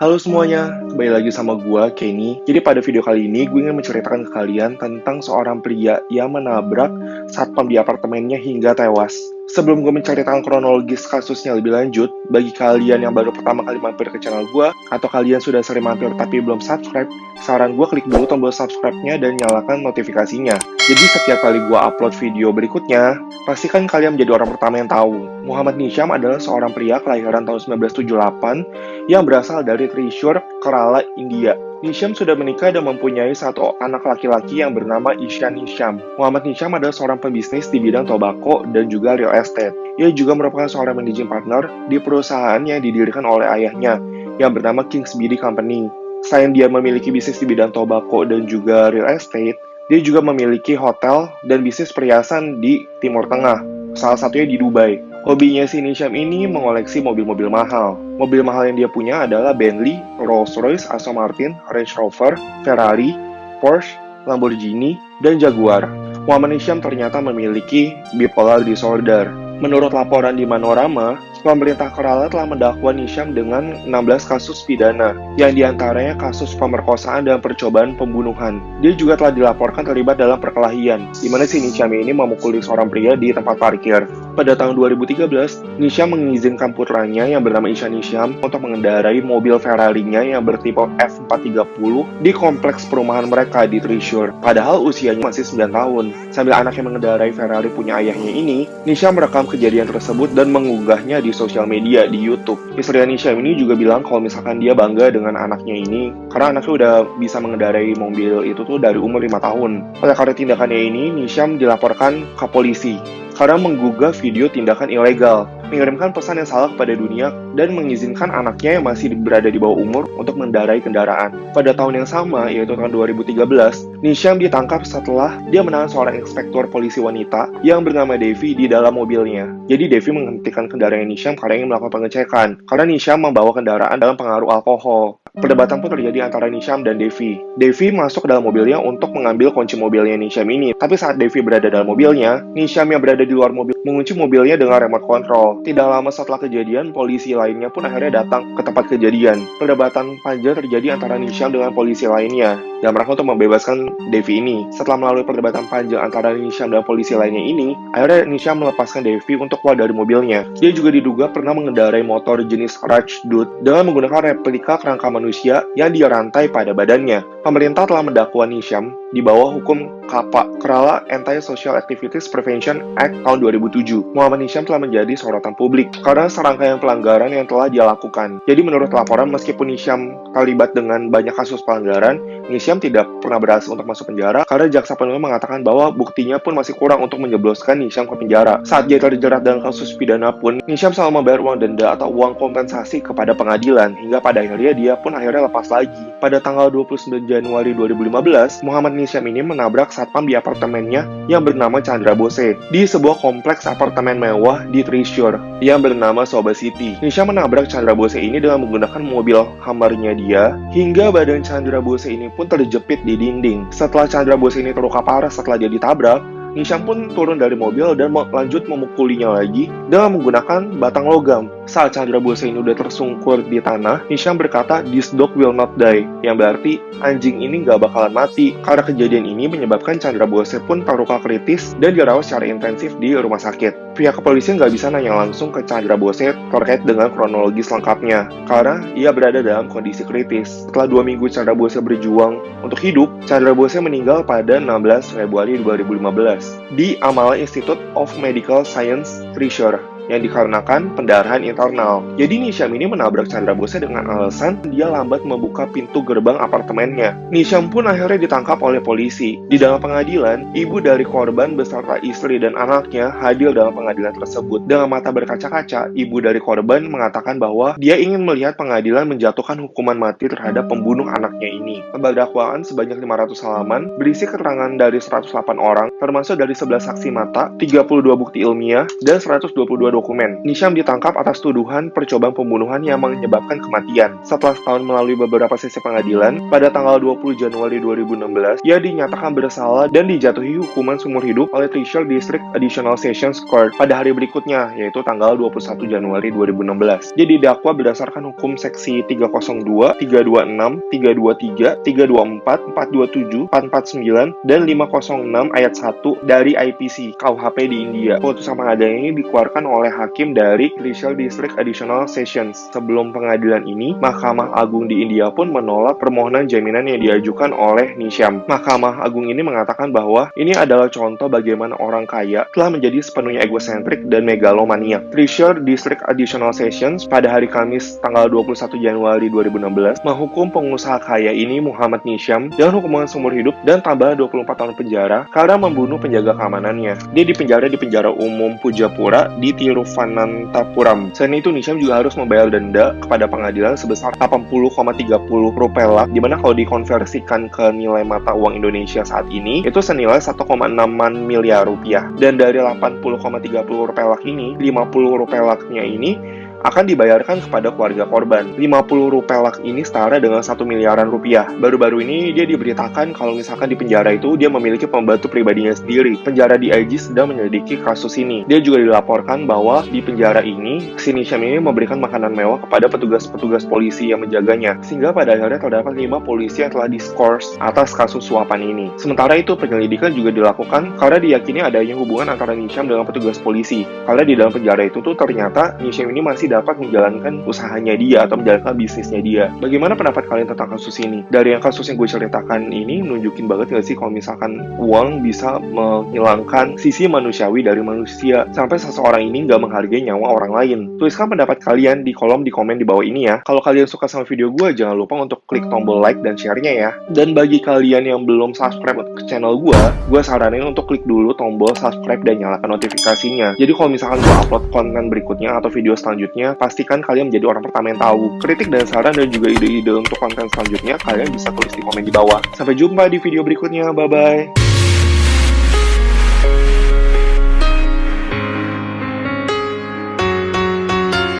Halo semuanya, kembali lagi sama gua, Kenny. Jadi pada video kali ini, gue ingin menceritakan ke kalian tentang seorang pria yang menabrak satpam di apartemennya hingga tewas. Sebelum gue menceritakan kronologis kasusnya lebih lanjut, bagi kalian yang baru pertama kali mampir ke channel gue, atau kalian sudah sering mampir tapi belum subscribe, saran gue klik dulu tombol subscribe-nya dan nyalakan notifikasinya. Jadi setiap kali gue upload video berikutnya, pastikan kalian menjadi orang pertama yang tahu. Muhammad Nisham adalah seorang pria kelahiran tahun 1978 yang berasal dari Thrissur, Kerala, India. Nisham sudah menikah dan mempunyai satu anak laki-laki yang bernama Ishan Nisham. Muhammad Nisham adalah seorang pebisnis di bidang tobacco dan juga real estate. Ia juga merupakan seorang managing partner di perusahaan yang didirikan oleh ayahnya, yang bernama Kings Beauty Company. Selain dia memiliki bisnis di bidang tobacco dan juga real estate, dia juga memiliki hotel dan bisnis perhiasan di Timur Tengah, salah satunya di Dubai. Hobinya si Nisham ini mengoleksi mobil-mobil mahal. Mobil mahal yang dia punya adalah Bentley, Rolls-Royce, Aston Martin, Range Rover, Ferrari, Porsche, Lamborghini, dan Jaguar. Muhammad Nisham ternyata memiliki bipolar disorder. Menurut laporan di Manorama, pemerintah Kerala telah mendakwa Nisham dengan 16 kasus pidana, yang diantaranya kasus pemerkosaan dan percobaan pembunuhan. Dia juga telah dilaporkan terlibat dalam perkelahian, di mana si Nisham ini memukuli seorang pria di tempat parkir. Pada tahun 2013, Nisham mengizinkan putranya yang bernama Ishan Nisham untuk mengendarai mobil Ferrari-nya yang bertipe F430 di kompleks perumahan mereka di Thrissur. Padahal usianya masih 9 tahun. Sambil anaknya mengendarai Ferrari punya ayahnya ini, Nisham merekam kejadian tersebut dan mengunggahnya di sosial media di YouTube. Istri Nisham ini juga bilang kalau misalkan dia bangga dengan anaknya ini, karena anaknya udah bisa mengendarai mobil itu tuh dari umur 5 tahun. Oleh karena tindakannya ini, Nisham dilaporkan ke polisi karena menggugah video tindakan ilegal, mengirimkan pesan yang salah kepada dunia, dan mengizinkan anaknya yang masih berada di bawah umur untuk mengendarai kendaraan. Pada tahun yang sama, yaitu tahun 2013, Nisham ditangkap setelah dia menahan seorang inspektur polisi wanita yang bernama Devi di dalam mobilnya. Jadi Devi menghentikan kendaraan Nisham karena ingin melakukan pengecekan, karena Nisham membawa kendaraan dalam pengaruh alkohol. Perdebatan pun terjadi antara Nisham dan Devi. Devi masuk ke dalam mobilnya untuk mengambil kunci mobilnya Nisham ini. Tapi saat Devi berada dalam mobilnya, Nisham yang berada di luar mobil mengunci mobilnya dengan remote control. Tidak lama setelah kejadian, polisi lainnya pun akhirnya datang ke tempat kejadian. Perdebatan panjang terjadi antara Nisham dengan polisi lainnya dalam rangka untuk membebaskan Devi ini. Setelah melalui perdebatan panjang antara Nisham dan polisi lainnya ini, akhirnya Nisham melepaskan Devi untuk keluar dari mobilnya. Dia juga diduga pernah mengendarai motor jenis Rajdut dengan menggunakan replika kerangka manusia yang dirantai pada badannya. Pemerintah telah mendakwa Nisham di bawah hukum KAPA, Kerala Anti-Social Activities Prevention Act tahun 2007. Muhammad Nisham telah menjadi sorotan publik karena serangkaian pelanggaran yang telah dia lakukan. Jadi menurut laporan, meskipun Nisham terlibat dengan banyak kasus pelanggaran, Nisham tidak pernah berhasil untuk masuk penjara karena jaksa penuntut mengatakan bahwa buktinya pun masih kurang untuk menjebloskan Nisham ke penjara. Saat dia terjerat dalam kasus pidana pun, Nisham selalu membayar uang denda atau uang kompensasi kepada pengadilan, hingga pada akhirnya dia pun akhirnya lepas lagi. Pada tanggal 29 Januari 2015, Muhammad Nisham ini menabrak satpam di apartemennya yang bernama Chandra Bose di sebuah kompleks apartemen mewah di Thrissur yang bernama Soba City. Nisham menabrak Chandra Bose ini dengan menggunakan mobil Hummer-nya dia, hingga badan Chandra Bose ini pun terjepit di dinding. Setelah Chandra Bose ini terluka parah setelah dia ditabrak, Nisham pun turun dari mobil dan lanjut memukulinya lagi dengan menggunakan batang logam. Saat Chandra Bose ini udah tersungkur di tanah, Nisham berkata, "This dog will not die," yang berarti anjing ini gak bakalan mati. Karena kejadian ini menyebabkan Chandra Bose pun terluka kritis dan dirawat secara intensif di rumah sakit. Pihak kepolisian gak bisa nanya langsung ke Chandra Bose terkait dengan kronologis lengkapnya, karena ia berada dalam kondisi kritis. Setelah 2 minggu Chandra Bose berjuang untuk hidup, Chandra Bose meninggal pada 16 Februari 2015 di Amala Institute of Medical Science, Thrissur, yang dikarenakan pendarahan internal. Jadi Nisham ini menabrak Chandra Bose dengan alasan dia lambat membuka pintu gerbang apartemennya. Nisham pun akhirnya ditangkap oleh polisi. Di dalam pengadilan, ibu dari korban beserta istri dan anaknya hadir dalam pengadilan tersebut. Dengan mata berkaca-kaca, ibu dari korban mengatakan bahwa dia ingin melihat pengadilan menjatuhkan hukuman mati terhadap pembunuh anaknya ini. Lembar dakwaan sebanyak 500 halaman berisi keterangan dari 108 orang, termasuk dari 11 saksi mata, 32 bukti ilmiah, dan 122 dokumen. Nisham ditangkap atas tuduhan percobaan pembunuhan yang menyebabkan kematian. Setelah setahun melalui beberapa sesi pengadilan, pada tanggal 20 Januari 2016, ia dinyatakan bersalah dan dijatuhi hukuman seumur hidup oleh Thrissur District Additional Sessions Court pada hari berikutnya, yaitu tanggal 21 Januari 2016. Dia didakwa berdasarkan hukum seksi 302, 326, 323, 324, 427, 449, dan 506 ayat 1 dari IPC KUHP di India. Putusan pengadilan ini dikeluarkan oleh hakim dari Thrissur District Additional Sessions. Sebelum pengadilan ini, Mahkamah Agung di India pun menolak permohonan jaminan yang diajukan oleh Nisham. Mahkamah Agung ini mengatakan bahwa ini adalah contoh bagaimana orang kaya telah menjadi sepenuhnya egosentrik dan megalomania. Thrissur District Additional Sessions pada hari Kamis tanggal 21 Januari 2016 menghukum pengusaha kaya ini Muhammad Nisham dengan hukuman seumur hidup dan tambahan 24 tahun penjara karena membunuh penjaga keamanannya. Dia dipenjara di penjara umum Pujapura di Tiruvananthapuram. Selain itu, Nisham juga harus membayar denda kepada pengadilan sebesar 80,30 rupiah, dimana kalau dikonversikan ke nilai mata uang Indonesia saat ini, itu senilai 1,6 miliar rupiah. Dan dari 80,30 rupiah ini, 50 rupiahnya ini akan dibayarkan kepada keluarga korban. 50 rupiah ini setara dengan 1 miliaran rupiah. Baru-baru ini dia diberitakan kalau misalkan di penjara itu dia memiliki pembantu pribadinya sendiri. Penjara DIG sedang menyelidiki kasus ini. Dia juga dilaporkan bahwa di penjara ini, si Nisham ini memberikan makanan mewah kepada petugas-petugas polisi yang menjaganya. Sehingga pada akhirnya terdapat 5 polisi yang telah diskors atas kasus suapan ini. Sementara itu, penyelidikan juga dilakukan karena diyakini adanya hubungan antara Nisham dengan petugas polisi. Karena di dalam penjara itu tuh ternyata Nisham ini masih dapat menjalankan usahanya dia atau menjalankan bisnisnya dia. Bagaimana pendapat kalian tentang kasus ini? Dari yang kasus yang gue ceritakan ini nunjukin banget gak sih kalau misalkan uang bisa menghilangkan sisi manusiawi dari manusia sampai seseorang ini gak menghargai nyawa orang lain. Tuliskan pendapat kalian di kolom di komen di bawah ini ya. Kalau kalian suka sama video gue, jangan lupa untuk klik tombol like dan share-nya ya. Dan bagi kalian yang belum subscribe ke channel gue saranin untuk klik dulu tombol subscribe dan nyalakan notifikasinya. Jadi kalau misalkan gue upload konten berikutnya atau video selanjutnya, pastikan kalian menjadi orang pertama yang tahu. Kritik dan saran dan juga ide-ide untuk konten selanjutnya kalian bisa tulis di komen di bawah. Sampai jumpa di video berikutnya, bye-bye.